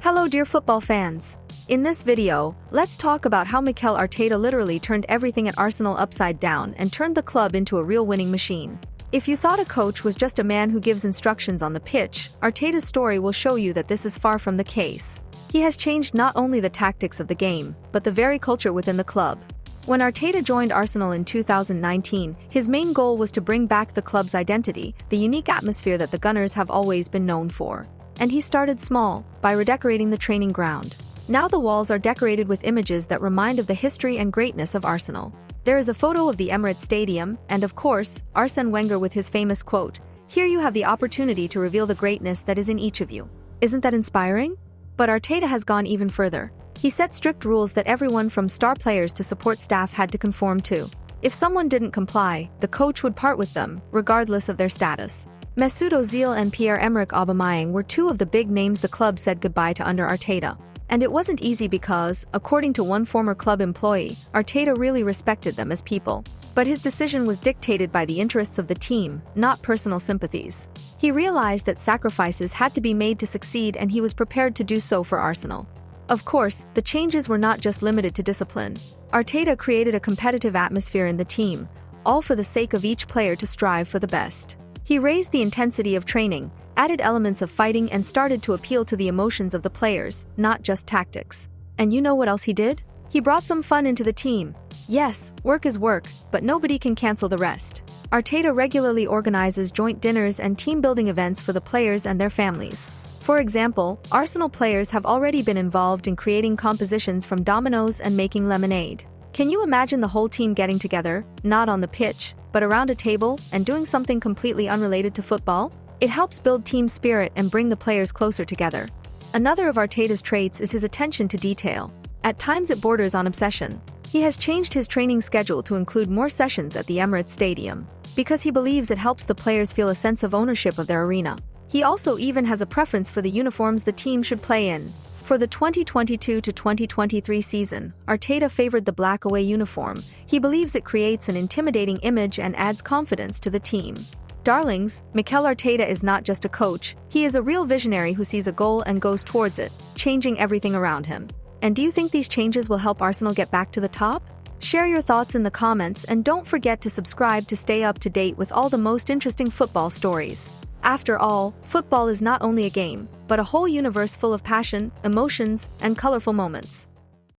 Hello dear football fans. In this video, let's talk about how Mikel Arteta literally turned everything at Arsenal upside down and turned the club into a real winning machine. If you thought a coach was just a man who gives instructions on the pitch, Arteta's story will show you that this is far from the case. He has changed not only the tactics of the game, but the very culture within the club. When Arteta joined Arsenal in 2019, his main goal was to bring back the club's identity, the unique atmosphere that the Gunners have always been known for. And he started small, by redecorating the training ground. Now the walls are decorated with images that remind of the history and greatness of Arsenal. There is a photo of the Emirates Stadium, and of course, Arsene Wenger with his famous quote, "Here you have the opportunity to reveal the greatness that is in each of you." Isn't that inspiring? But Arteta has gone even further. He set strict rules that everyone from star players to support staff had to conform to. If someone didn't comply, the coach would part with them, regardless of their status. Mesut Ozil and Pierre-Emerick Aubameyang were two of the big names the club said goodbye to under Arteta. And it wasn't easy because, according to one former club employee, Arteta really respected them as people. But his decision was dictated by the interests of the team, not personal sympathies. He realized that sacrifices had to be made to succeed, and he was prepared to do so for Arsenal. Of course, the changes were not just limited to discipline. Arteta created a competitive atmosphere in the team, all for the sake of each player to strive for the best. He raised the intensity of training, added elements of fighting, and started to appeal to the emotions of the players, not just tactics. And you know what else he did? He brought some fun into the team. Yes, work is work, but nobody can cancel the rest. Arteta regularly organizes joint dinners and team-building events for the players and their families. For example, Arsenal players have already been involved in creating compositions from dominoes and making lemonade. Can you imagine the whole team getting together, not on the pitch, but around a table, and doing something completely unrelated to football? It helps build team spirit and bring the players closer together. Another of Arteta's traits is his attention to detail. At times it borders on obsession. He has changed his training schedule to include more sessions at the Emirates Stadium, because he believes it helps the players feel a sense of ownership of their arena. He also even has a preference for the uniforms the team should play in. For the 2022 to 2023 season, Arteta favored the black away uniform. He believes it creates an intimidating image and adds confidence to the team. Darlings, Mikel Arteta is not just a coach, he is a real visionary who sees a goal and goes towards it, changing everything around him. And do you think these changes will help Arsenal get back to the top? Share your thoughts in the comments, and don't forget to subscribe to stay up to date with all the most interesting football stories. After all, football is not only a game, but a whole universe full of passion, emotions, and colorful moments.